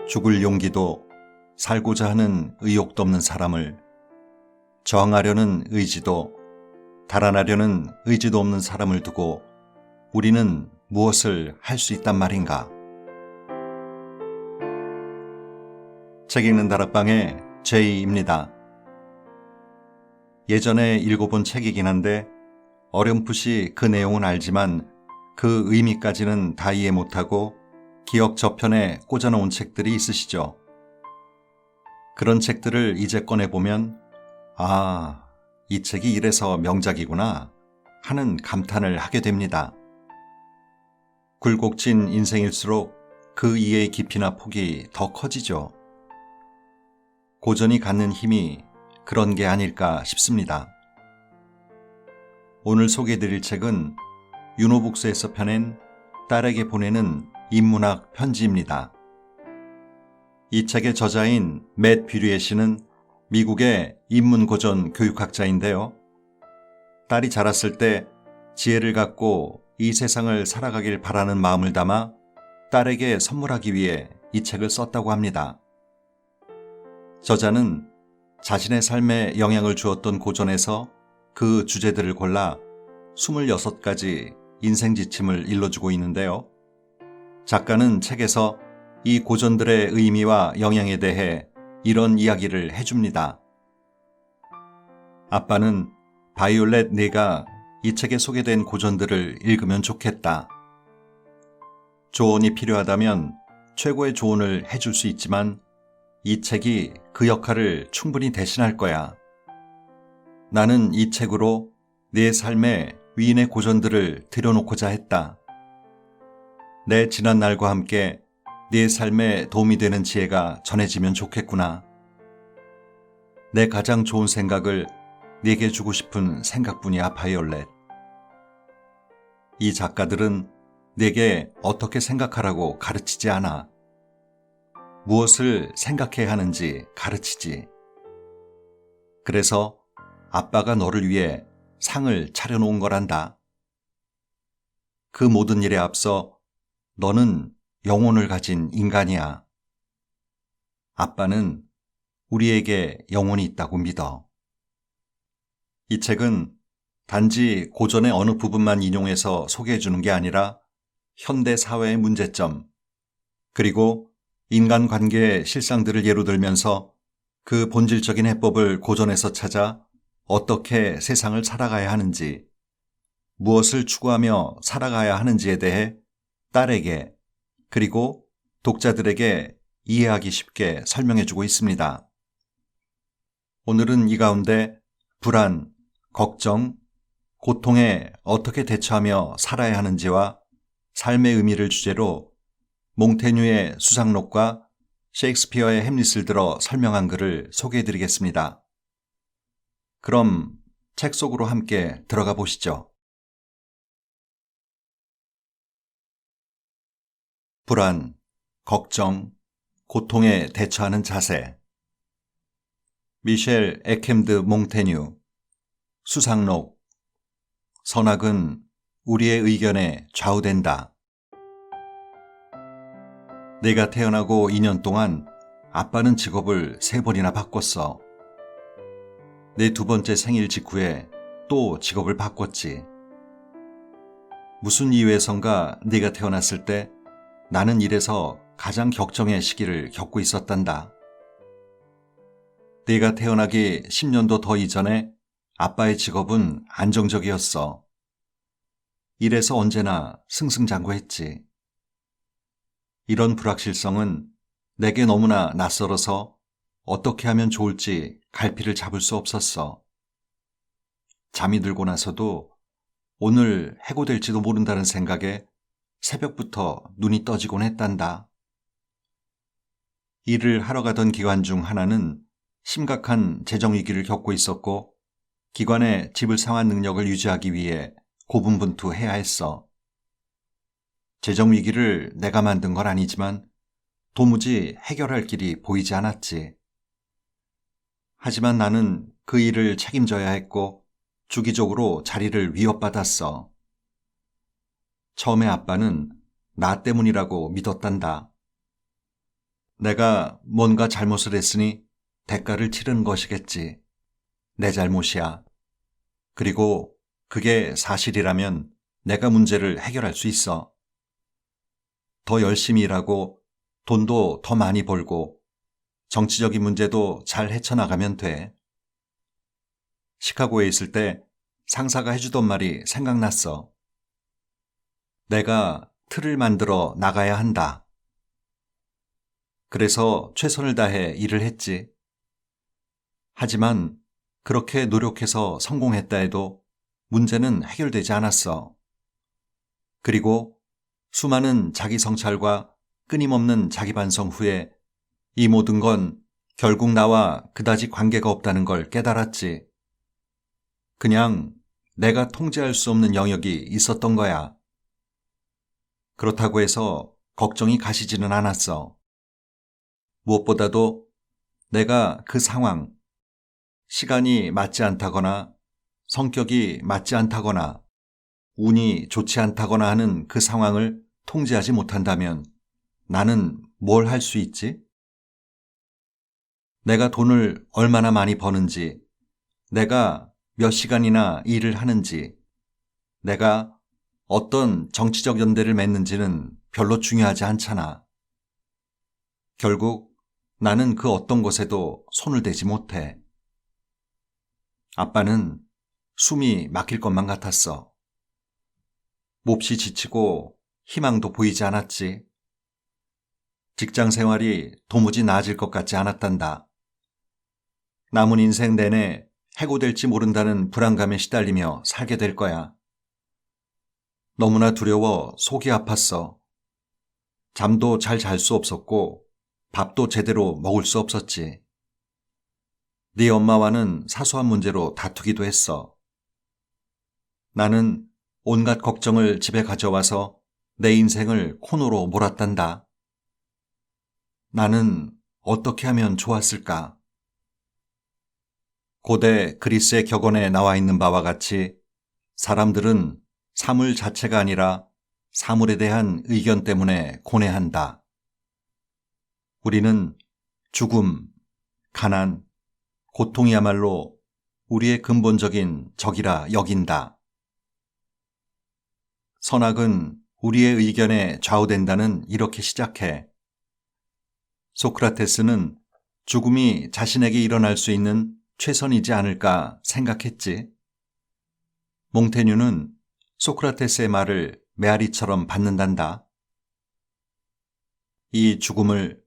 죽을 용기도 살고자 하는 의욕도 없는 사람을, 저항하려는 의지도 달아나려는 의지도 없는 사람을 두고 우리는 무엇을 할 수 있단 말인가? 책 읽는 다락방의 제이입니다. 예전에 읽어본 책이긴 한데 어렴풋이 그 내용은 알지만 그 의미까지는 다 이해 못하고 기억 저편에 꽂아놓은 책들이 있으시죠? 그런 책들을 이제 꺼내보면 이 책이 이래서 명작이구나 하는 감탄을 하게 됩니다. 굴곡진 인생일수록 그 이해의 깊이나 폭이 더 커지죠. 고전이 갖는 힘이 그런 게 아닐까 싶습니다. 오늘 소개해드릴 책은 윤호북스에서 펴낸 딸에게 보내는 인문학 편지입니다. 이 책의 저자인 맷 뷰리에 씨는 미국의 인문고전 교육학자인데요. 딸이 자랐을 때 지혜를 갖고 이 세상을 살아가길 바라는 마음을 담아 딸에게 선물하기 위해 이 책을 썼다고 합니다. 저자는 자신의 삶에 영향을 주었던 고전에서 그 주제들을 골라 26가지 인생 지침을 일러주고 있는데요. 작가는 책에서 이 고전들의 의미와 영향에 대해 이런 이야기를 해줍니다. 아빠는 바이올렛 네가 이 책에 소개된 고전들을 읽으면 좋겠다. 조언이 필요하다면 최고의 조언을 해줄 수 있지만 이 책이 그 역할을 충분히 대신할 거야. 나는 이 책으로 내 삶에 위인의 고전들을 들여놓고자 했다. 내 지난 날과 함께 네 삶에 도움이 되는 지혜가 전해지면 좋겠구나. 내 가장 좋은 생각을 네게 주고 싶은 생각뿐이야, 바이올렛. 이 작가들은 네게 어떻게 생각하라고 가르치지 않아. 무엇을 생각해야 하는지 가르치지. 그래서 아빠가 너를 위해 상을 차려놓은 거란다. 그 모든 일에 앞서 너는 영혼을 가진 인간이야. 아빠는 우리에게 영혼이 있다고 믿어. 이 책은 단지 고전의 어느 부분만 인용해서 소개해주는 게 아니라 현대 사회의 문제점, 그리고 인간관계의 실상들을 예로 들면서 그 본질적인 해법을 고전에서 찾아 어떻게 세상을 살아가야 하는지, 무엇을 추구하며 살아가야 하는지에 대해 딸에게 그리고 독자들에게 이해하기 쉽게 설명해주고 있습니다. 오늘은 이 가운데 불안, 걱정, 고통에 어떻게 대처하며 살아야 하는지와 삶의 의미를 주제로 몽테뉴의 수상록과 셰익스피어의 햄릿을 들어 설명한 글을 소개해드리겠습니다. 그럼 책 속으로 함께 들어가 보시죠. 불안, 걱정, 고통에 대처하는 자세. 미셸 에켐드 몽테뉴. 수상록. 선악은 우리의 의견에 좌우된다. 내가 태어나고 2년 동안 아빠는 직업을 3번이나 바꿨어. 내 2번째 생일 직후에 또 직업을 바꿨지. 무슨 이유에선가 네가 태어났을 때 나는 일에서 가장 격정의 시기를 겪고 있었단다. 네가 태어나기 10년도 더 이전에 아빠의 직업은 안정적이었어. 일에서 언제나 승승장구했지. 이런 불확실성은 내게 너무나 낯설어서 어떻게 하면 좋을지 갈피를 잡을 수 없었어. 잠이 들고 나서도 오늘 해고될지도 모른다는 생각에 새벽부터 눈이 떠지곤 했단다. 일을 하러 가던 기관 중 하나는 심각한 재정위기를 겪고 있었고 기관의 지불 상환 능력을 유지하기 위해 고분분투해야 했어. 재정위기를 내가 만든 건 아니지만 도무지 해결할 길이 보이지 않았지. 하지만 나는 그 일을 책임져야 했고 주기적으로 자리를 위협받았어. 처음에 아빠는 나 때문이라고 믿었단다. 내가 뭔가 잘못을 했으니 대가를 치르는 것이겠지. 내 잘못이야. 그리고 그게 사실이라면 내가 문제를 해결할 수 있어. 더 열심히 일하고 돈도 더 많이 벌고 정치적인 문제도 잘 헤쳐나가면 돼. 시카고에 있을 때 상사가 해주던 말이 생각났어. 내가 틀을 만들어 나가야 한다. 그래서 최선을 다해 일을 했지. 하지만 그렇게 노력해서 성공했다 해도 문제는 해결되지 않았어. 그리고 수많은 자기 성찰과 끊임없는 자기 반성 후에 이 모든 건 결국 나와 그다지 관계가 없다는 걸 깨달았지. 그냥 내가 통제할 수 없는 영역이 있었던 거야. 그렇다고 해서 걱정이 가시지는 않았어. 무엇보다도 내가 그 상황, 시간이 맞지 않다거나 성격이 맞지 않다거나 운이 좋지 않다거나 하는 그 상황을 통제하지 못한다면 나는 뭘 할 수 있지? 내가 돈을 얼마나 많이 버는지, 내가 몇 시간이나 일을 하는지, 내가 어떤 정치적 연대를 맺는지는 별로 중요하지 않잖아. 결국 나는 그 어떤 것에도 손을 대지 못해. 아빠는 숨이 막힐 것만 같았어. 몹시 지치고 희망도 보이지 않았지. 직장 생활이 도무지 나아질 것 같지 않았단다. 남은 인생 내내 해고될지 모른다는 불안감에 시달리며 살게 될 거야. 너무나 두려워 속이 아팠어. 잠도 잘 잘 수 없었고 밥도 제대로 먹을 수 없었지. 네 엄마와는 사소한 문제로 다투기도 했어. 나는 온갖 걱정을 집에 가져와서 내 인생을 코너로 몰았단다. 나는 어떻게 하면 좋았을까? 고대 그리스의 격언에 나와 있는 바와 같이 사람들은 사물 자체가 아니라 사물에 대한 의견 때문에 고뇌한다. 우리는 죽음, 가난, 고통이야말로 우리의 근본적인 적이라 여긴다. 선악은 우리의 의견에 좌우된다는 이렇게 시작해. 소크라테스는 죽음이 자신에게 일어날 수 있는 최선이지 않을까 생각했지. 몽테뉴는 소크라테스의 말을 메아리처럼 받는단다. 이 죽음을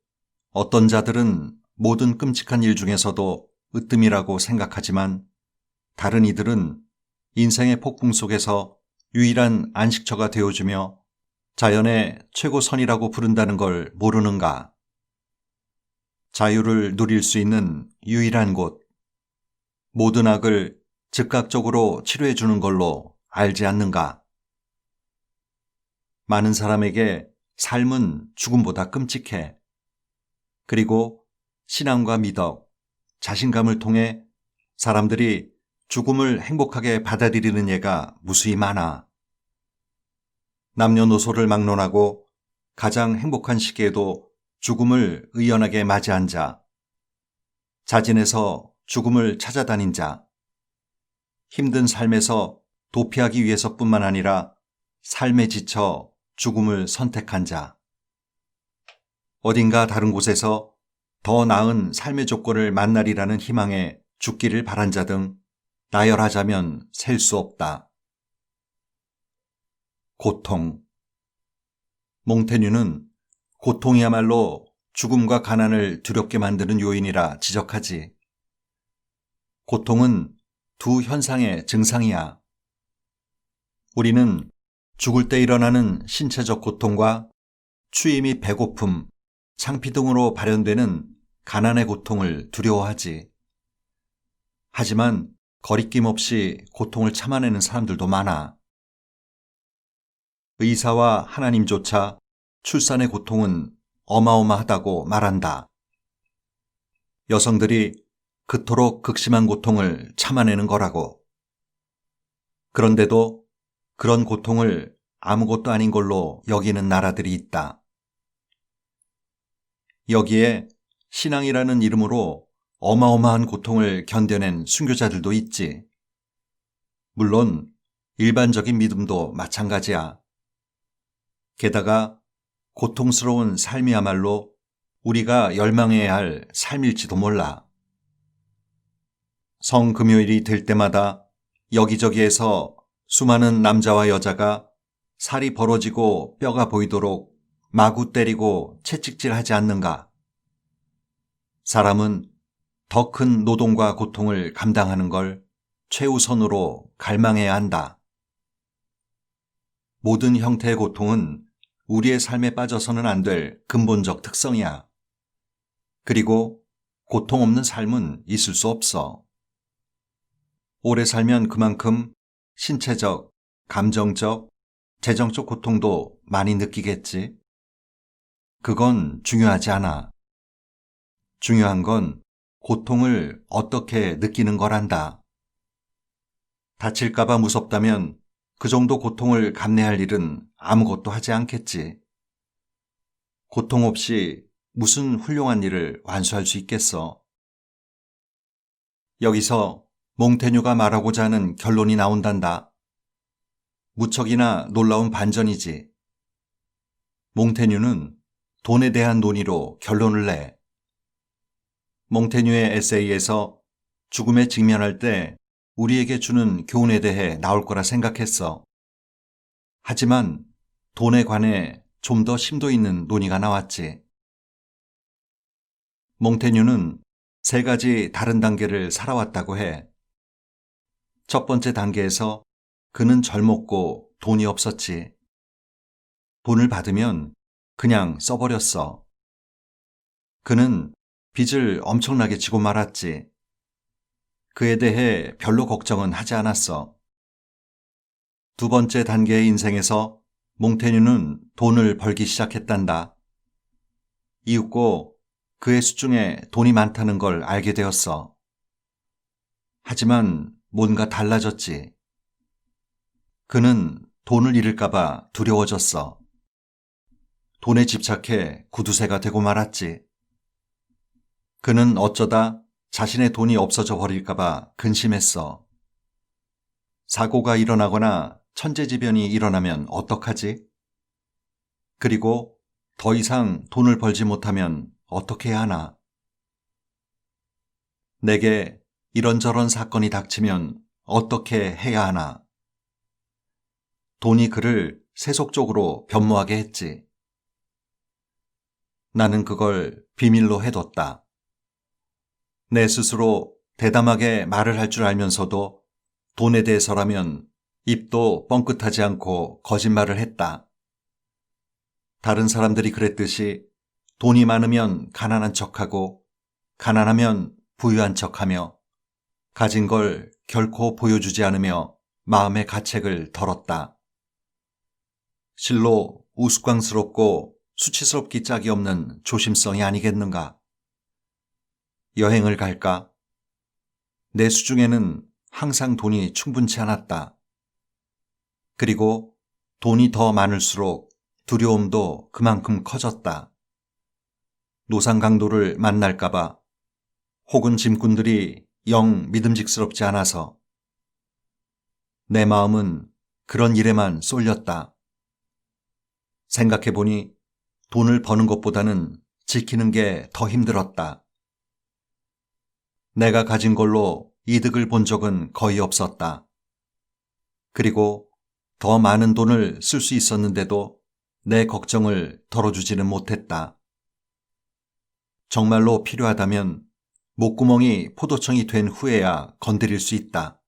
어떤 자들은 모든 끔찍한 일 중에서도 으뜸이라고 생각하지만 다른 이들은 인생의 폭풍 속에서 유일한 안식처가 되어주며 자연의 최고선이라고 부른다는 걸 모르는가? 자유를 누릴 수 있는 유일한 곳, 모든 악을 즉각적으로 치료해주는 걸로 알지 않는가? 많은 사람에게 삶은 죽음보다 끔찍해. 그리고 신앙과 미덕, 자신감을 통해 사람들이 죽음을 행복하게 받아들이는 예가 무수히 많아. 남녀노소를 막론하고 가장 행복한 시기에도 죽음을 의연하게 맞이한 자, 자진해서 죽음을 찾아다닌 자, 힘든 삶에서 도피하기 위해서뿐만 아니라 삶에 지쳐 죽음을 선택한 자, 어딘가 다른 곳에서 더 나은 삶의 조건을 만나리라는 희망에 죽기를 바란 자 등 나열하자면 셀 수 없다. 고통. 몽테뉴는 고통이야말로 죽음과 가난을 두렵게 만드는 요인이라 지적하지. 고통은 두 현상의 증상이야. 우리는 죽을 때 일어나는 신체적 고통과 추위 및 배고픔, 창피 등으로 발현되는 가난의 고통을 두려워하지. 하지만 거리낌 없이 고통을 참아내는 사람들도 많아. 의사와 하나님조차 출산의 고통은 어마어마하다고 말한다. 여성들이 그토록 극심한 고통을 참아내는 거라고. 그런데도 그런 고통을 아무것도 아닌 걸로 여기는 나라들이 있다. 여기에 신앙이라는 이름으로 어마어마한 고통을 견뎌낸 순교자들도 있지. 물론 일반적인 믿음도 마찬가지야. 게다가 고통스러운 삶이야말로 우리가 열망해야 할 삶일지도 몰라. 성금요일이 될 때마다 여기저기에서 수많은 남자와 여자가 살이 벌어지고 뼈가 보이도록 마구 때리고 채찍질하지 않는가? 사람은 더 큰 노동과 고통을 감당하는 걸 최우선으로 갈망해야 한다. 모든 형태의 고통은 우리의 삶에 빠져서는 안 될 근본적 특성이야. 그리고 고통 없는 삶은 있을 수 없어. 오래 살면 그만큼 신체적, 감정적, 재정적 고통도 많이 느끼겠지. 그건 중요하지 않아. 중요한 건 고통을 어떻게 느끼는 거란다. 다칠까봐 무섭다면 그 정도 고통을 감내할 일은 아무것도 하지 않겠지. 고통 없이 무슨 훌륭한 일을 완수할 수 있겠어. 여기서 몽테뉴가 말하고자 하는 결론이 나온단다. 무척이나 놀라운 반전이지. 몽테뉴는 돈에 대한 논의로 결론을 내. 몽테뉴의 에세이에서 죽음에 직면할 때 우리에게 주는 교훈에 대해 나올 거라 생각했어. 하지만 돈에 관해 좀 더 심도 있는 논의가 나왔지. 몽테뉴는 3가지 다른 단계를 살아왔다고 해. 첫 번째 단계에서 그는 젊었고 돈이 없었지. 돈을 받으면 그냥 써버렸어. 그는 빚을 엄청나게 지고 말았지. 그에 대해 별로 걱정은 하지 않았어. 두 번째 단계의 인생에서 몽테뉴는 돈을 벌기 시작했단다. 이윽고 그의 수중에 돈이 많다는 걸 알게 되었어. 하지만 뭔가 달라졌지. 그는 돈을 잃을까봐 두려워졌어. 돈에 집착해 구두쇠가 되고 말았지. 그는 어쩌다 자신의 돈이 없어져 버릴까봐 근심했어. 사고가 일어나거나 천재지변이 일어나면 어떡하지? 그리고 더 이상 돈을 벌지 못하면 어떻게 해야 하나? 내게 이런저런 사건이 닥치면 어떻게 해야 하나? 돈이 그를 세속적으로 변모하게 했지. 나는 그걸 비밀로 해뒀다. 내 스스로 대담하게 말을 할 줄 알면서도 돈에 대해서라면 입도 뻥끗하지 않고 거짓말을 했다. 다른 사람들이 그랬듯이 돈이 많으면 가난한 척하고 가난하면 부유한 척하며 가진 걸 결코 보여주지 않으며 마음의 가책을 덜었다. 실로 우스꽝스럽고 수치스럽기 짝이 없는 조심성이 아니겠는가? 여행을 갈까? 내 수중에는 항상 돈이 충분치 않았다. 그리고 돈이 더 많을수록 두려움도 그만큼 커졌다. 노상강도를 만날까봐 혹은 짐꾼들이 영 믿음직스럽지 않아서 내 마음은 그런 일에만 쏠렸다. 생각해보니 돈을 버는 것보다는 지키는 게 더 힘들었다. 내가 가진 걸로 이득을 본 적은 거의 없었다. 그리고 더 많은 돈을 쓸 수 있었는데도 내 걱정을 덜어주지는 못했다. 정말로 필요하다면 목구멍이 포도청이 된 후에야 건드릴 수 있다.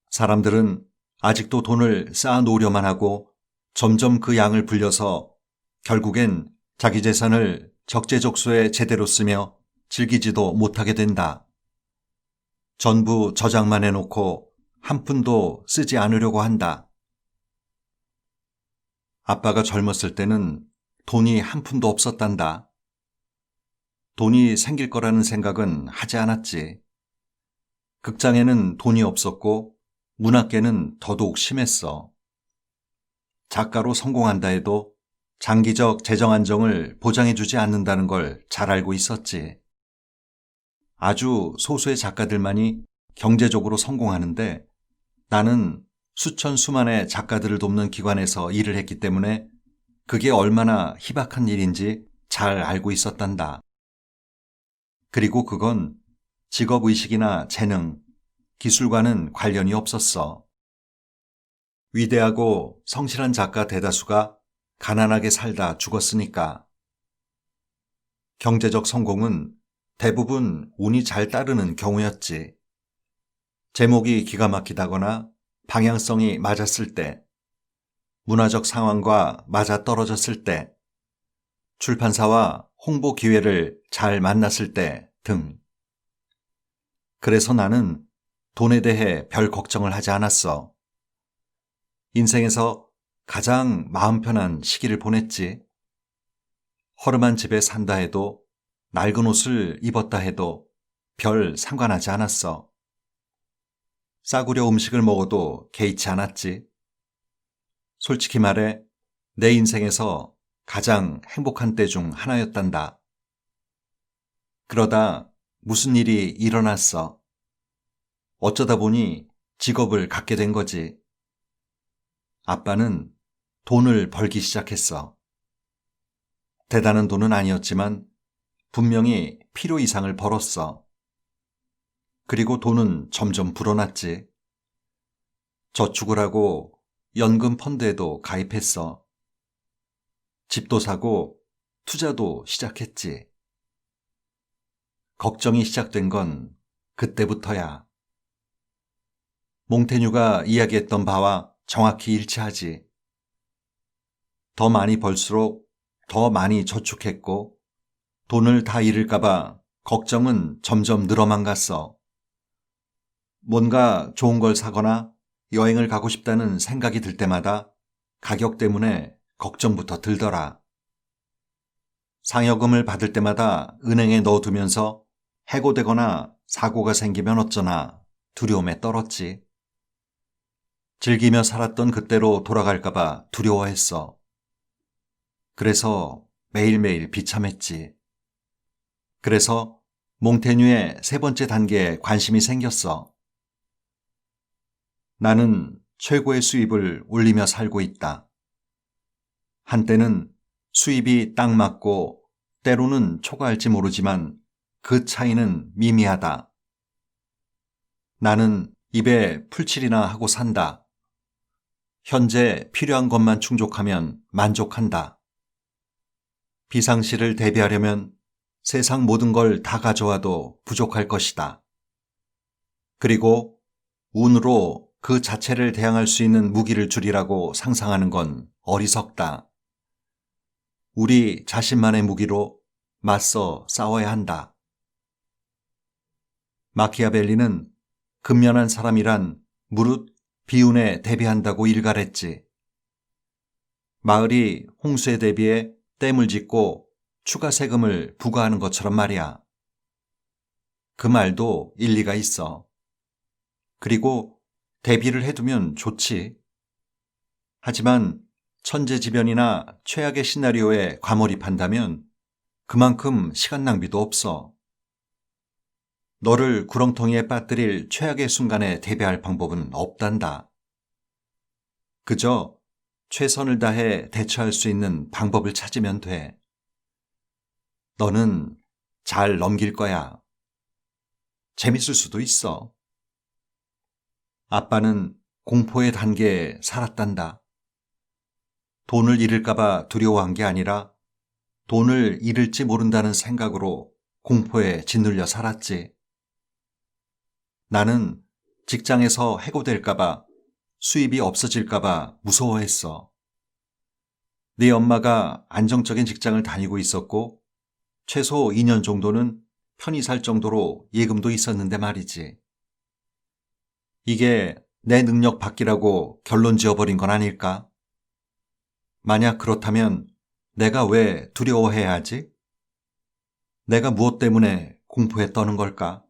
사람들은 아직도 돈을 쌓아놓으려만 하고 점점 그 양을 불려서 결국엔 자기 재산을 적재적소에 제대로 쓰며 즐기지도 못하게 된다. 전부 저장만 해놓고 한 푼도 쓰지 않으려고 한다. 아빠가 젊었을 때는 돈이 한 푼도 없었단다. 돈이 생길 거라는 생각은 하지 않았지. 극장에는 돈이 없었고 문학계는 더더욱 심했어. 작가로 성공한다 해도 장기적 재정 안정을 보장해주지 않는다는 걸 잘 알고 있었지. 아주 소수의 작가들만이 경제적으로 성공하는데 나는 수천 수만의 작가들을 돕는 기관에서 일을 했기 때문에 그게 얼마나 희박한 일인지 잘 알고 있었단다. 그리고 그건 직업의식이나 재능, 기술과는 관련이 없었어. 위대하고 성실한 작가 대다수가 가난하게 살다 죽었으니까. 경제적 성공은 대부분 운이 잘 따르는 경우였지. 제목이 기가 막히다거나 방향성이 맞았을 때, 문화적 상황과 맞아떨어졌을 때, 출판사와 홍보 기회를 잘 만났을 때 등. 그래서 나는 돈에 대해 별 걱정을 하지 않았어. 인생에서 가장 마음 편한 시기를 보냈지. 허름한 집에 산다 해도 낡은 옷을 입었다 해도 별 상관하지 않았어. 싸구려 음식을 먹어도 개의치 않았지. 솔직히 말해 내 인생에서 가장 행복한 때 중 하나였단다. 그러다 무슨 일이 일어났어. 어쩌다 보니 직업을 갖게 된 거지. 아빠는 돈을 벌기 시작했어. 대단한 돈은 아니었지만 분명히 필요 이상을 벌었어. 그리고 돈은 점점 불어났지. 저축을 하고 연금 펀드에도 가입했어. 집도 사고 투자도 시작했지. 걱정이 시작된 건 그때부터야. 몽테뉴가 이야기했던 바와 정확히 일치하지. 더 많이 벌수록 더 많이 저축했고 돈을 다 잃을까봐 걱정은 점점 늘어만 갔어. 뭔가 좋은 걸 사거나 여행을 가고 싶다는 생각이 들 때마다 가격 때문에 걱정부터 들더라. 상여금을 받을 때마다 은행에 넣어두면서 해고되거나 사고가 생기면 어쩌나 두려움에 떨었지. 즐기며 살았던 그때로 돌아갈까봐 두려워했어. 그래서 매일매일 비참했지. 그래서 몽테뉴의 세 번째 단계에 관심이 생겼어. 나는 최고의 수입을 올리며 살고 있다. 한때는 수입이 딱 맞고 때로는 초과할지 모르지만 그 차이는 미미하다. 나는 입에 풀칠이나 하고 산다. 현재 필요한 것만 충족하면 만족한다. 비상시를 대비하려면 세상 모든 걸 다 가져와도 부족할 것이다. 그리고 운으로 그 자체를 대항할 수 있는 무기를 줄이라고 상상하는 건 어리석다. 우리 자신만의 무기로 맞서 싸워야 한다. 마키아벨리는 근면한 사람이란 무릇 비운에 대비한다고 일갈했지. 마을이 홍수에 대비해 댐을 짓고 추가 세금을 부과하는 것처럼 말이야. 그 말도 일리가 있어. 그리고 대비를 해두면 좋지. 하지만 천재지변이나 최악의 시나리오에 과몰입한다면 그만큼 시간 낭비도 없어. 너를 구렁텅이에 빠뜨릴 최악의 순간에 대비할 방법은 없단다. 그저 최선을 다해 대처할 수 있는 방법을 찾으면 돼. 너는 잘 넘길 거야. 재밌을 수도 있어. 아빠는 공포의 단계에 살았단다. 돈을 잃을까봐 두려워한 게 아니라 돈을 잃을지 모른다는 생각으로 공포에 짓눌려 살았지. 나는 직장에서 해고될까봐, 수입이 없어질까봐 무서워했어. 네 엄마가 안정적인 직장을 다니고 있었고 최소 2년 정도는 편히 살 정도로 예금도 있었는데 말이지. 이게 내 능력 밖이라고 결론 지어버린 건 아닐까? 만약 그렇다면 내가 왜 두려워해야 하지? 내가 무엇 때문에 공포에 떠는 걸까?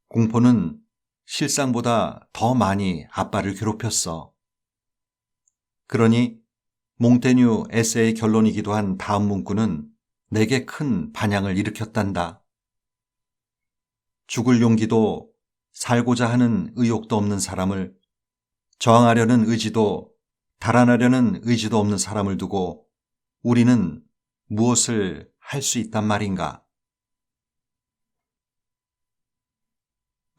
공포는 실상보다 더 많이 아빠를 괴롭혔어. 그러니 몽테뉴 에세이의 결론이기도 한 다음 문구는 내게 큰 반향을 일으켰단다. 죽을 용기도 살고자 하는 의욕도 없는 사람을, 저항하려는 의지도 달아나려는 의지도 없는 사람을 두고 우리는 무엇을 할 수 있단 말인가?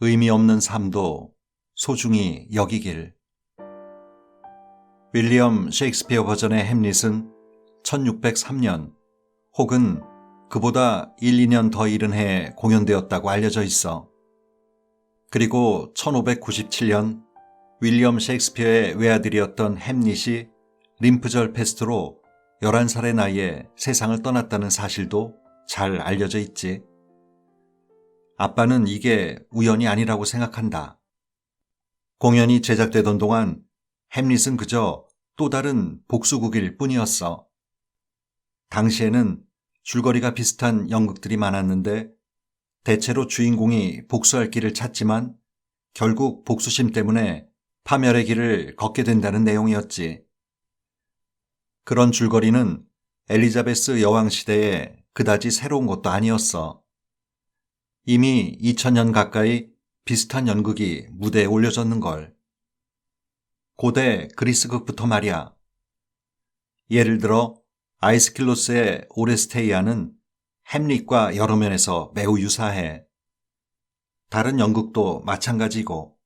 의미 없는 삶도 소중히 여기길. 윌리엄 셰익스피어 버전의 햄릿은 1603년 혹은 그보다 1, 2년 더 이른 해에 공연되었다고 알려져 있어. 그리고 1597년 윌리엄 셰익스피어의 외아들이었던 햄릿이 림프절 패스트로 11살의 나이에 세상을 떠났다는 사실도 잘 알려져 있지. 아빠는 이게 우연이 아니라고 생각한다. 공연이 제작되던 동안 햄릿은 그저 또 다른 복수극일 뿐이었어. 당시에는 줄거리가 비슷한 연극들이 많았는데 대체로 주인공이 복수할 길을 찾지만 결국 복수심 때문에 파멸의 길을 걷게 된다는 내용이었지. 그런 줄거리는 엘리자베스 여왕 시대에 그다지 새로운 것도 아니었어. 이미 2000년 가까이 비슷한 연극이 무대에 올려졌는걸. 고대 그리스극부터 말이야. 예를 들어 아이스킬로스의 오레스테이아는 햄릿과 여러 면에서 매우 유사해. 다른 연극도 마찬가지고.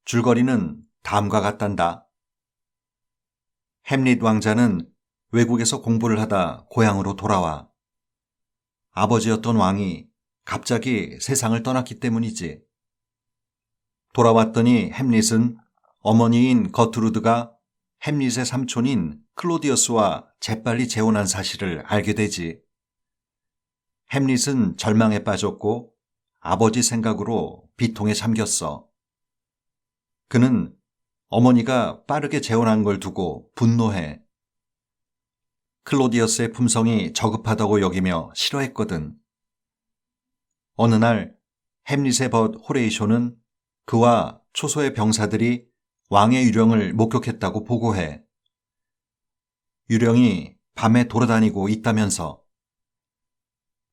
줄거리는 다음과 같단다. 햄릿 왕자는 외국에서 공부를 하다 고향으로 돌아와. 아버지였던 왕이 갑자기 세상을 떠났기 때문이지. 돌아왔더니 햄릿은 어머니인 거트루드가 햄릿의 삼촌인 클로디어스와 재빨리 재혼한 사실을 알게 되지. 햄릿은 절망에 빠졌고 아버지 생각으로 비통에 잠겼어. 그는 어머니가 빠르게 재혼한 걸 두고 분노해. 클로디어스의 품성이 저급하다고 여기며 싫어했거든. 어느 날 햄릿의 벗 호레이쇼는 그와 초소의 병사들이 왕의 유령을 목격했다고 보고해. 유령이 밤에 돌아다니고 있다면서.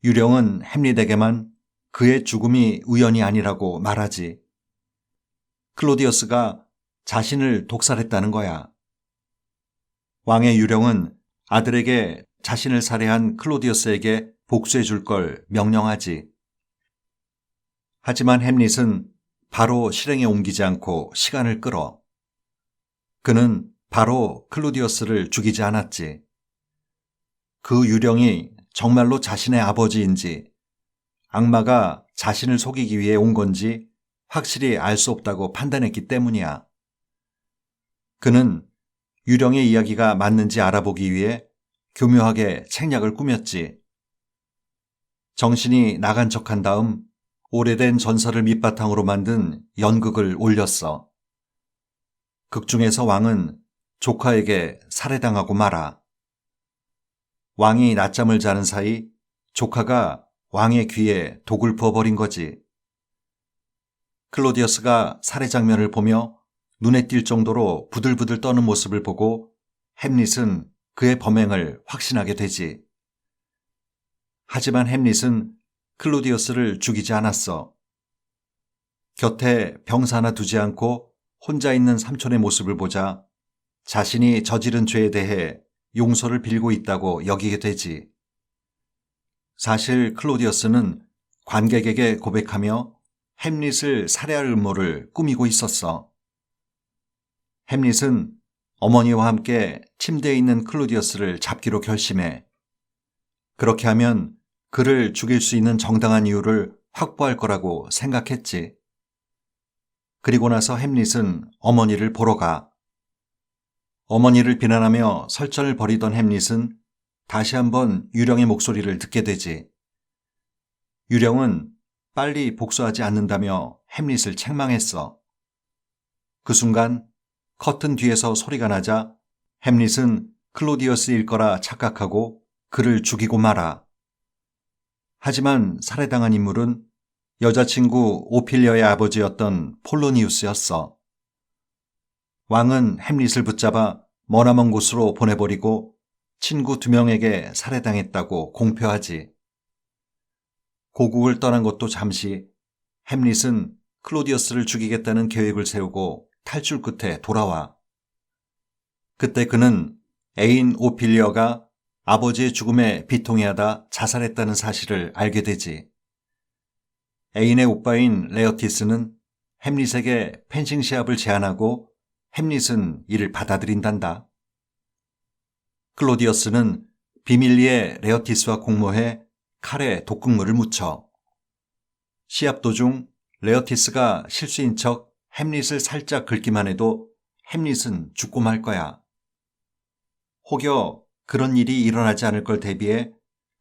유령은 햄릿에게만 그의 죽음이 우연이 아니라고 말하지. 클로디어스가 자신을 독살했다는 거야. 왕의 유령은 아들에게 자신을 살해한 클로디어스에게 복수해 줄 걸 명령하지. 하지만 햄릿은 바로 실행에 옮기지 않고 시간을 끌어. 그는 바로 클로디어스를 죽이지 않았지. 그 유령이 정말로 자신의 아버지인지 악마가 자신을 속이기 위해 온 건지 확실히 알 수 없다고 판단했기 때문이야. 그는 유령의 이야기가 맞는지 알아보기 위해 교묘하게 책략을 꾸몄지. 정신이 나간 척한 다음 오래된 전설을 밑바탕으로 만든 연극을 올렸어. 극 중에서 왕은 조카에게 살해당하고 말아. 왕이 낮잠을 자는 사이 조카가 왕의 귀에 독을 부어버린 거지. 클로디어스가 살해 장면을 보며 눈에 띌 정도로 부들부들 떠는 모습을 보고 햄릿은 그의 범행을 확신하게 되지. 하지만 햄릿은 클로디어스를 죽이지 않았어. 곁에 병사 하나 두지 않고 혼자 있는 삼촌의 모습을 보자 자신이 저지른 죄에 대해 용서를 빌고 있다고 여기게 되지. 사실 클로디어스는 관객에게 고백하며 햄릿을 살해할 음모를 꾸미고 있었어. 햄릿은 어머니와 함께 침대에 있는 클로디어스를 잡기로 결심해. 그렇게 하면 그를 죽일 수 있는 정당한 이유를 확보할 거라고 생각했지. 그리고 나서 햄릿은 어머니를 보러 가. 어머니를 비난하며 설전을 벌이던 햄릿은 다시 한번 유령의 목소리를 듣게 되지. 유령은 빨리 복수하지 않는다며 햄릿을 책망했어. 그 순간 커튼 뒤에서 소리가 나자 햄릿은 클로디어스일 거라 착각하고 그를 죽이고 말아. 하지만 살해당한 인물은 여자친구 오피리아의 아버지였던 폴로니우스였어. 왕은 햄릿을 붙잡아 머나먼 곳으로 보내버리고 친구 2명에게 살해당했다고 공표하지. 고국을 떠난 것도 잠시 햄릿은 클로디어스를 죽이겠다는 계획을 세우고 탈출 끝에 돌아와. 그때 그는 애인 오피리어가 아버지의 죽음에 비통해하다 자살했다는 사실을 알게 되지. 애인의 오빠인 레어티스는 햄릿에게 펜싱 시합을 제안하고 햄릿은 이를 받아들인단다. 클로디어스는 비밀리에 레어티스와 공모해 칼에 독극물을 묻혀. 시합 도중 레어티스가 실수인 척 햄릿을 살짝 긁기만 해도 햄릿은 죽고 말 거야. 혹여 그런 일이 일어나지 않을 걸 대비해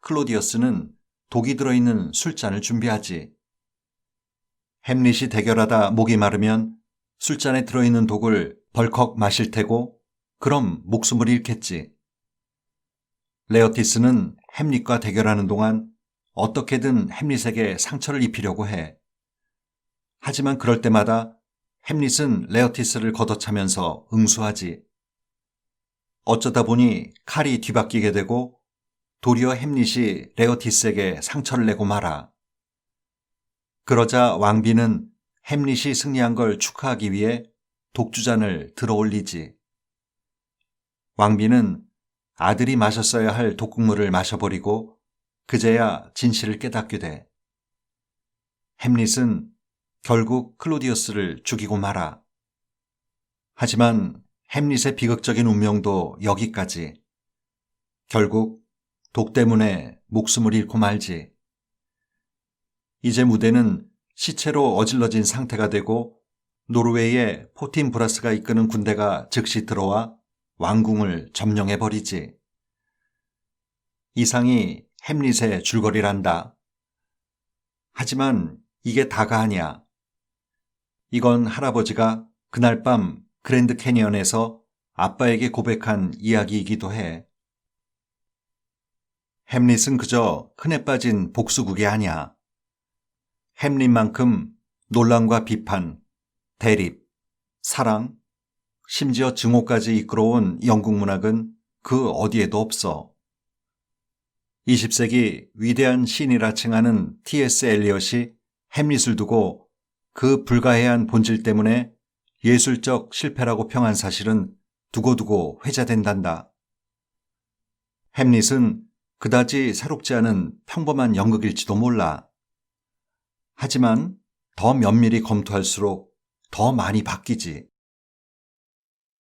클로디어스는 독이 들어있는 술잔을 준비하지. 햄릿이 대결하다 목이 마르면 술잔에 들어있는 독을 벌컥 마실 테고 그럼 목숨을 잃겠지. 레어티스는 햄릿과 대결하는 동안 어떻게든 햄릿에게 상처를 입히려고 해. 하지만 그럴 때마다 햄릿은 레어티스를 걷어차면서 응수하지. 어쩌다 보니 칼이 뒤바뀌게 되고 도리어 햄릿이 레어티스에게 상처를 내고 말아. 그러자 왕비는 햄릿이 승리한 걸 축하하기 위해 독주잔을 들어 올리지. 왕비는 아들이 마셨어야 할 독극물을 마셔버리고 그제야 진실을 깨닫게 돼. 햄릿은 결국 클로디어스를 죽이고 말아. 하지만 햄릿의 비극적인 운명도 여기까지. 결국 독 때문에 목숨을 잃고 말지. 이제 무대는 시체로 어질러진 상태가 되고 노르웨이의 포틴브라스가 이끄는 군대가 즉시 들어와 왕궁을 점령해버리지. 이상이 햄릿의 줄거리란다. 하지만 이게 다가 아니야. 이건 할아버지가 그날 밤 그랜드 캐니언에서 아빠에게 고백한 이야기이기도 해. 햄릿은 그저 흔해 빠진 복수국이 아니야. 햄릿만큼 논란과 비판, 대립, 사랑, 심지어 증오까지 이끌어온 영국 문학은 그 어디에도 없어. 20세기 위대한 시인이라 칭하는 T.S. 엘리엇이 햄릿을 두고 그 불가해한 본질 때문에 예술적 실패라고 평한 사실은 두고두고 회자된단다. 햄릿은 그다지 새롭지 않은 평범한 연극일지도 몰라. 하지만 더 면밀히 검토할수록 더 많이 바뀌지.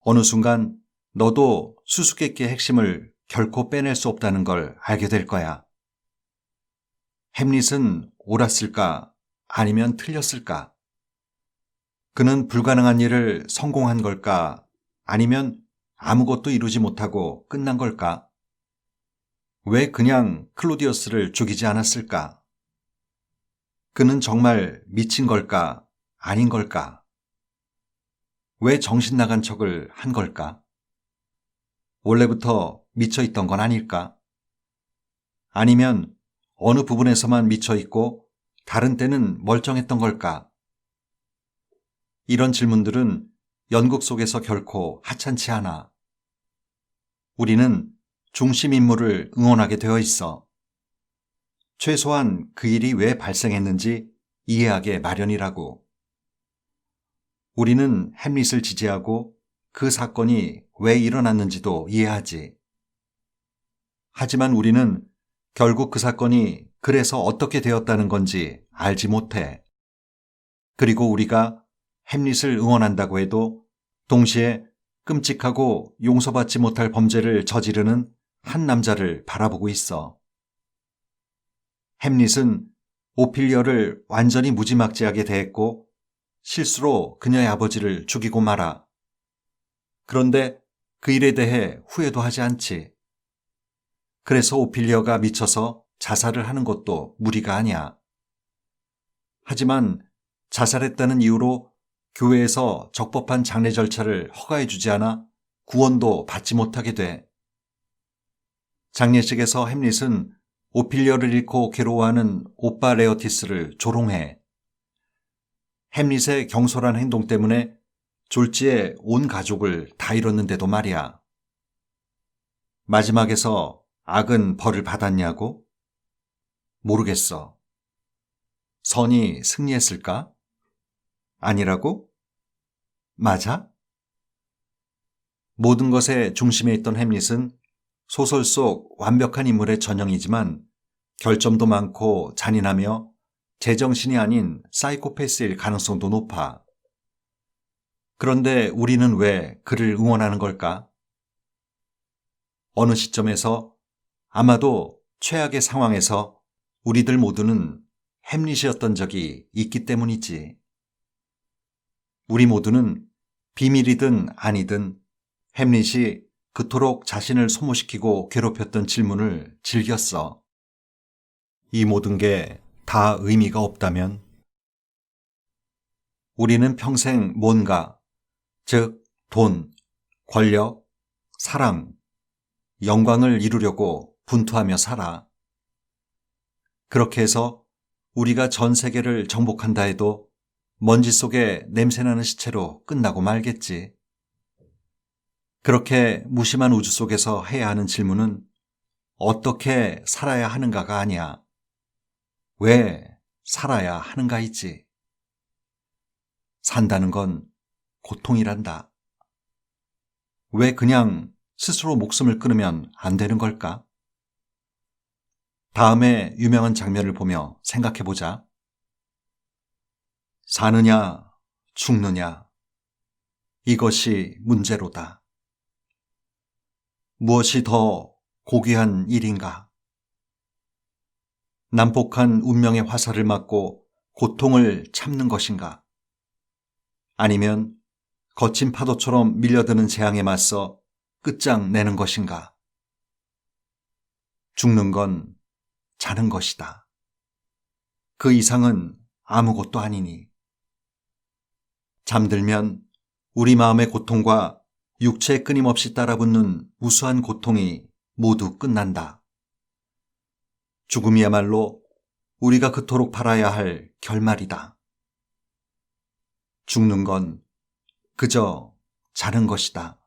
어느 순간 너도 수수께끼의 핵심을 결코 빼낼 수 없다는 걸 알게 될 거야. 햄릿은 옳았을까 아니면 틀렸을까? 그는 불가능한 일을 성공한 걸까 아니면 아무것도 이루지 못하고 끝난 걸까? 왜 그냥 클로디어스를 죽이지 않았을까? 그는 정말 미친 걸까 아닌 걸까? 왜 정신 나간 척을 한 걸까? 원래부터 미쳐있던 건 아닐까? 아니면 어느 부분에서만 미쳐있고 다른 때는 멀쩡했던 걸까? 이런 질문들은 연극 속에서 결코 하찮지 않아. 우리는 중심 인물을 응원하게 되어 있어. 최소한 그 일이 왜 발생했는지 이해하게 마련이라고. 우리는 햄릿을 지지하고 그 사건이 왜 일어났는지도 이해하지. 하지만 우리는 결국 그 사건이 그래서 어떻게 되었다는 건지 알지 못해. 그리고 우리가 햄릿을 응원한다고 해도 동시에 끔찍하고 용서받지 못할 범죄를 저지르는 한 남자를 바라보고 있어. 햄릿은 오피리어를 완전히 무지막지하게 대했고 실수로 그녀의 아버지를 죽이고 말아. 그런데 그 일에 대해 후회도 하지 않지. 그래서 오피리어가 미쳐서 자살을 하는 것도 무리가 아니야. 하지만 자살했다는 이유로 교회에서 적법한 장례 절차를 허가해주지 않아 구원도 받지 못하게 돼. 장례식에서 햄릿은 오피리어를 잃고 괴로워하는 오빠 레어티스를 조롱해. 햄릿의 경솔한 행동 때문에 졸지에 온 가족을 다 잃었는데도 말이야. 마지막에서 악은 벌을 받았냐고? 모르겠어. 선이 승리했을까? 아니라고? 맞아? 모든 것의 중심에 있던 햄릿은 소설 속 완벽한 인물의 전형이지만 결점도 많고 잔인하며 제정신이 아닌 사이코패스일 가능성도 높아. 그런데 우리는 왜 그를 응원하는 걸까? 어느 시점에서 아마도 최악의 상황에서 우리들 모두는 햄릿이었던 적이 있기 때문이지. 우리 모두는 비밀이든 아니든 햄릿이 그토록 자신을 소모시키고 괴롭혔던 질문을 즐겼어. 이 모든 게 다 의미가 없다면? 우리는 평생 뭔가, 즉 돈, 권력, 사랑, 영광을 이루려고 분투하며 살아. 그렇게 해서 우리가 전 세계를 정복한다 해도 먼지 속에 냄새나는 시체로 끝나고 말겠지. 그렇게 무심한 우주 속에서 해야 하는 질문은 어떻게 살아야 하는가가 아니야. 왜 살아야 하는가이지. 산다는 건 고통이란다. 왜 그냥 스스로 목숨을 끊으면 안 되는 걸까? 다음에 유명한 장면을 보며 생각해보자. 사느냐, 죽느냐. 이것이 문제로다. 무엇이 더 고귀한 일인가? 난폭한 운명의 화살을 맞고 고통을 참는 것인가? 아니면 거친 파도처럼 밀려드는 재앙에 맞서 끝장내는 것인가? 죽는 건 자는 것이다. 그 이상은 아무것도 아니니. 잠들면 우리 마음의 고통과 육체에 끊임없이 따라붙는 무수한 고통이 모두 끝난다. 죽음이야말로 우리가 그토록 바라야 할 결말이다. 죽는 건 그저 자는 것이다.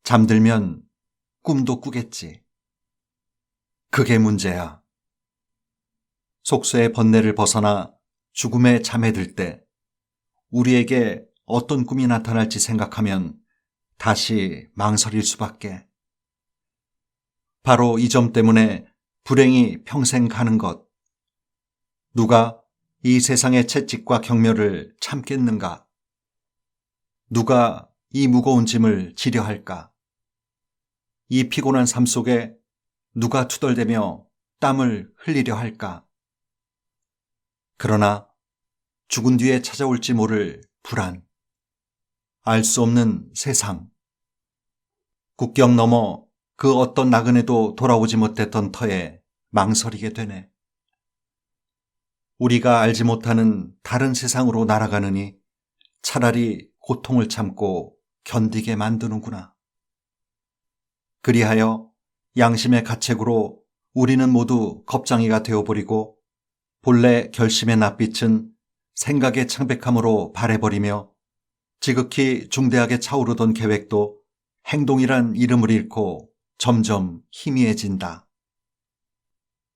잠들면 꿈도 꾸겠지. 그게 문제야. 속수의 번뇌를 벗어나 죽음에 잠에 들 때 우리에게 어떤 꿈이 나타날지 생각하면 다시 망설일 수밖에. 바로 이 점 때문에 불행이 평생 가는 것. 누가 이 세상의 채찍과 경멸을 참겠는가? 누가 이 무거운 짐을 지려 할까? 이 피곤한 삶 속에 누가 투덜대며 땀을 흘리려 할까? 그러나 죽은 뒤에 찾아올지 모를 불안, 알 수 없는 세상, 국경 넘어 그 어떤 나그네도 돌아오지 못했던 터에 망설이게 되네. 우리가 알지 못하는 다른 세상으로 날아가느니 차라리 고통을 참고 견디게 만드는구나. 그리하여 양심의 가책으로 우리는 모두 겁장이가 되어버리고 본래 결심의 낯빛은 생각의 창백함으로 발해버리며 지극히 중대하게 차오르던 계획도 행동이란 이름을 잃고 점점 희미해진다.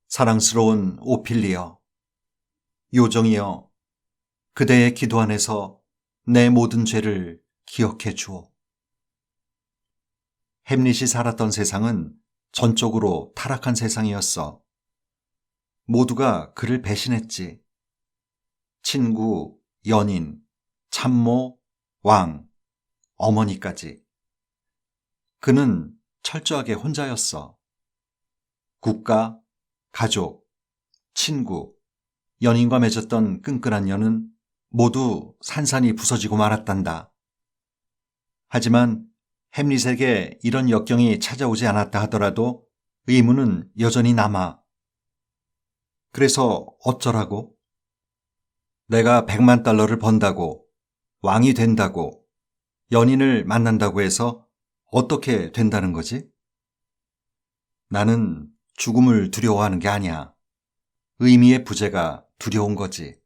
사랑스러운 오필리어, 요정이여, 그대의 기도 안에서 내 모든 죄를 기억해 주오. 햄릿이 살았던 세상은 전적으로 타락한 세상이었어. 모두가 그를 배신했지. 친구, 연인, 참모, 왕, 어머니까지. 그는 철저하게 혼자였어. 국가, 가족, 친구, 연인과 맺었던 끈끈한 연은 모두 산산이 부서지고 말았단다. 하지만 햄릿에게 이런 역경이 찾아오지 않았다 하더라도 의문은 여전히 남아. 그래서 어쩌라고? 내가 100만 달러를 번다고, 왕이 된다고, 연인을 만난다고 해서 어떻게 된다는 거지? 나는 죽음을 두려워하는 게 아니야. 의미의 부재가 두려운 거지.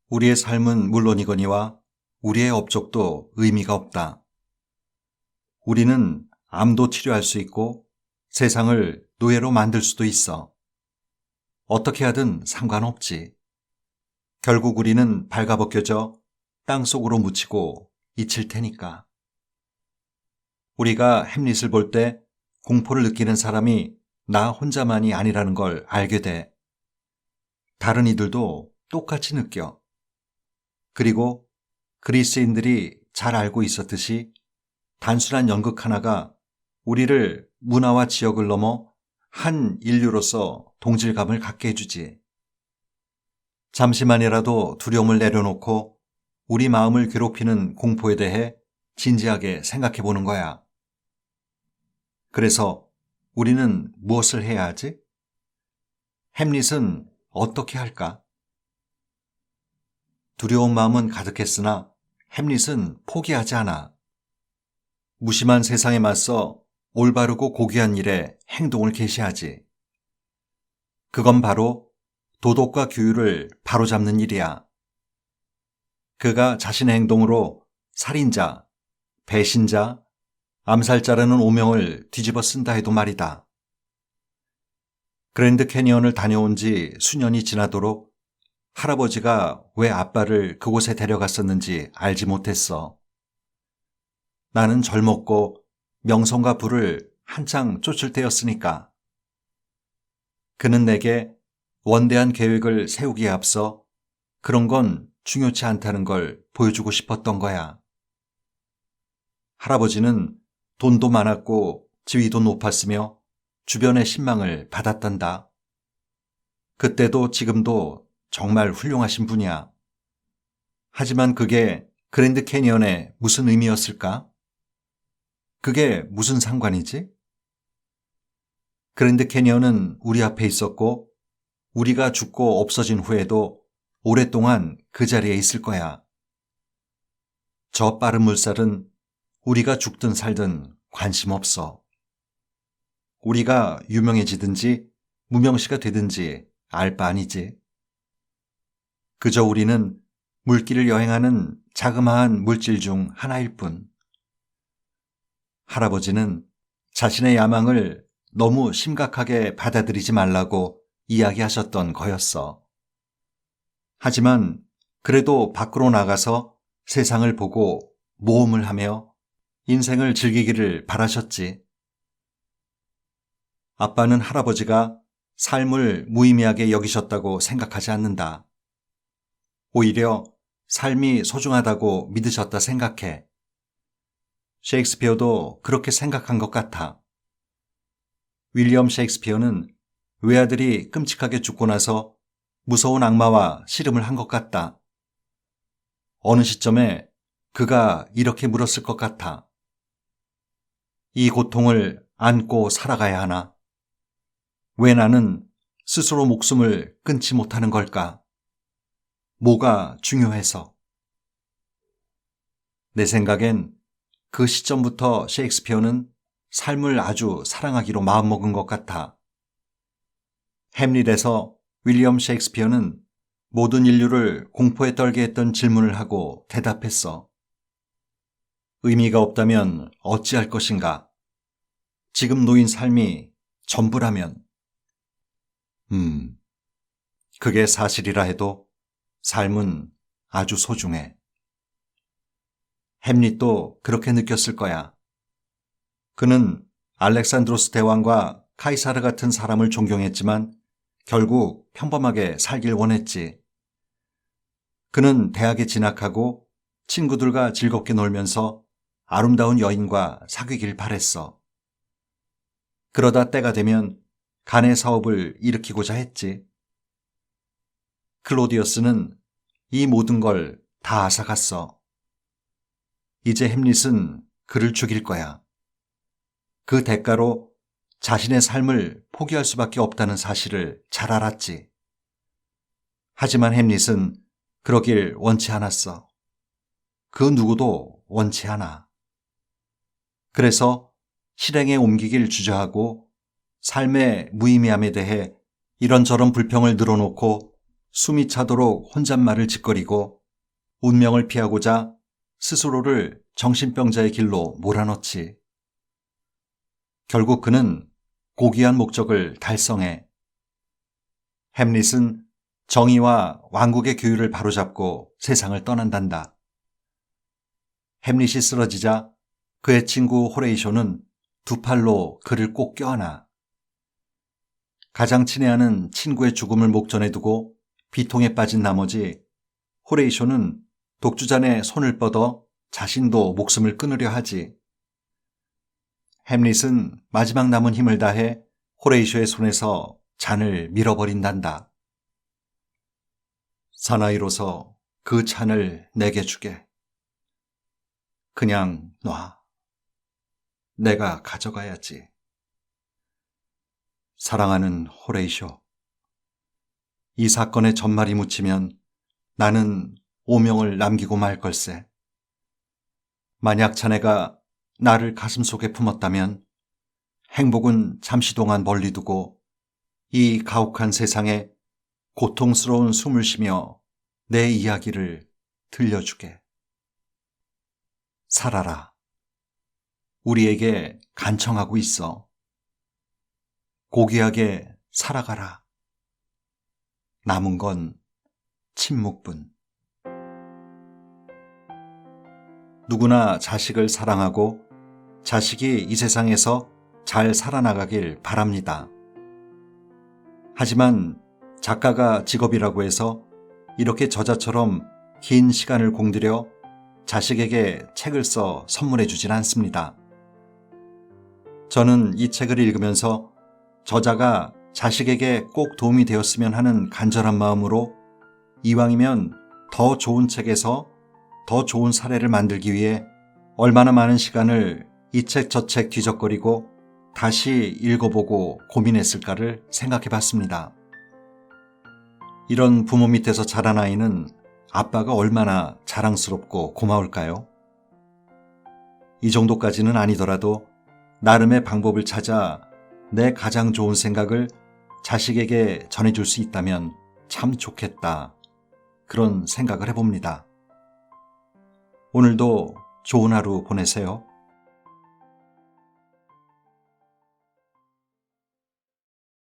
우리의 삶은 물론이거니와 우리의 업적도 의미가 없다. 우리는 암도 치료할 수 있고 세상을 노예로 만들 수도 있어. 어떻게 하든 상관없지. 결국 우리는 발가벗겨져 땅속으로 묻히고 잊힐 테니까. 우리가 햄릿을 볼 때 공포를 느끼는 사람이 나 혼자만이 아니라는 걸 알게 돼. 다른 이들도 똑같이 느껴. 그리고 그리스인들이 잘 알고 있었듯이 단순한 연극 하나가 우리를 문화와 지역을 넘어 한 인류로서 동질감을 갖게 해주지. 잠시만이라도 두려움을 내려놓고 우리 마음을 괴롭히는 공포에 대해 진지하게 생각해 보는 거야. 그래서 우리는 무엇을 해야 하지? 햄릿은 어떻게 할까? 두려운 마음은 가득했으나 햄릿은 포기하지 않아. 무심한 세상에 맞서 올바르고 고귀한 일에 행동을 개시하지. 그건 바로 도덕과 규율을 바로잡는 일이야. 그가 자신의 행동으로 살인자, 배신자, 암살자라는 오명을 뒤집어 쓴다 해도 말이다. 그랜드 캐니언을 다녀온 지 수년이 지나도록 할아버지가 왜 아빠를 그곳에 데려갔었는지 알지 못했어. 나는 젊었고 명성과 부를 한창 쫓을 때였으니까. 그는 내게 원대한 계획을 세우기에 앞서 그런 건 중요치 않다는 걸 보여주고 싶었던 거야. 할아버지는 돈도 많았고 지위도 높았으며 주변의 신망을 받았단다. 그때도 지금도 정말 훌륭하신 분이야. 하지만 그게 그랜드 캐니언에 무슨 의미였을까? 그게 무슨 상관이지? 그랜드 캐니언은 우리 앞에 있었고 우리가 죽고 없어진 후에도 오랫동안 그 자리에 있을 거야. 저 빠른 물살은 우리가 죽든 살든 관심 없어. 우리가 유명해지든지 무명시가 되든지 알 바 아니지. 그저 우리는 물길을 여행하는 자그마한 물질 중 하나일 뿐. 할아버지는 자신의 야망을 너무 심각하게 받아들이지 말라고 이야기하셨던 거였어. 하지만 그래도 밖으로 나가서 세상을 보고 모험을 하며 인생을 즐기기를 바라셨지. 아빠는 할아버지가 삶을 무의미하게 여기셨다고 생각하지 않는다. 오히려 삶이 소중하다고 믿으셨다 생각해. 셰익스피어도 그렇게 생각한 것 같아. 윌리엄 셰익스피어는 외아들이 끔찍하게 죽고 나서 무서운 악마와 씨름을 한 것 같다. 어느 시점에 그가 이렇게 물었을 것 같아. 이 고통을 안고 살아가야 하나? 왜 나는 스스로 목숨을 끊지 못하는 걸까? 뭐가 중요해서? 내 생각엔 그 시점부터 셰익스피어는 삶을 아주 사랑하기로 마음먹은 것 같아. 햄릿에서 윌리엄 셰익스피어는 모든 인류를 공포에 떨게 했던 질문을 하고 대답했어. 의미가 없다면 어찌할 것인가? 지금 놓인 삶이 전부라면. 그게 사실이라 해도 삶은 아주 소중해. 햄릿도 그렇게 느꼈을 거야. 그는 알렉산드로스 대왕과 카이사르 같은 사람을 존경했지만 결국 평범하게 살길 원했지. 그는 대학에 진학하고 친구들과 즐겁게 놀면서 아름다운 여인과 사귀길 바랬어. 그러다 때가 되면 간의 사업을 일으키고자 했지. 클로디어스는 이 모든 걸 다 앗아갔어. 이제 햄릿은 그를 죽일 거야. 그 대가로 자신의 삶을 포기할 수밖에 없다는 사실을 잘 알았지. 하지만 햄릿은 그러길 원치 않았어. 그 누구도 원치 않아. 그래서 실행에 옮기길 주저하고 삶의 무의미함에 대해 이런저런 불평을 늘어놓고 숨이 차도록 혼잣말을 짓거리고 운명을 피하고자 스스로를 정신병자의 길로 몰아넣지. 결국 그는 고귀한 목적을 달성해 햄릿은 정의와 왕국의 규율을 바로잡고 세상을 떠난단다. 햄릿이 쓰러지자 그의 친구 호레이쇼는 두 팔로 그를 꼭 껴안아. 가장 친애하는 친구의 죽음을 목전에 두고 비통에 빠진 나머지 호레이쇼는 독주잔의 손을 뻗어 자신도 목숨을 끊으려 하지. 햄릿은 마지막 남은 힘을 다해 호레이쇼의 손에서 잔을 밀어버린단다. 사나이로서 그 잔을 내게 주게. 그냥 놔. 내가 가져가야지. 사랑하는 호레이쇼. 이 사건의 전말이 묻히면 나는 오명을 남기고 말 걸세. 만약 자네가 나를 가슴속에 품었다면 행복은 잠시 동안 멀리 두고 이 가혹한 세상에 고통스러운 숨을 쉬며 내 이야기를 들려주게. 살아라. 우리에게 간청하고 있어. 고귀하게 살아가라. 남은 건 침묵뿐. 누구나 자식을 사랑하고 자식이 이 세상에서 잘 살아나가길 바랍니다. 하지만 작가가 직업이라고 해서 이렇게 저자처럼 긴 시간을 공들여 자식에게 책을 써 선물해 주진 않습니다. 저는 이 책을 읽으면서 저자가 자식에게 꼭 도움이 되었으면 하는 간절한 마음으로 이왕이면 더 좋은 책에서 더 좋은 사례를 만들기 위해 얼마나 많은 시간을 이 책 저 책 뒤적거리고 다시 읽어보고 고민했을까를 생각해 봤습니다. 이런 부모 밑에서 자란 아이는 아빠가 얼마나 자랑스럽고 고마울까요? 이 정도까지는 아니더라도 나름의 방법을 찾아 내 가장 좋은 생각을 자식에게 전해줄 수 있다면 참 좋겠다. 그런 생각을 해봅니다. 오늘도 좋은 하루 보내세요.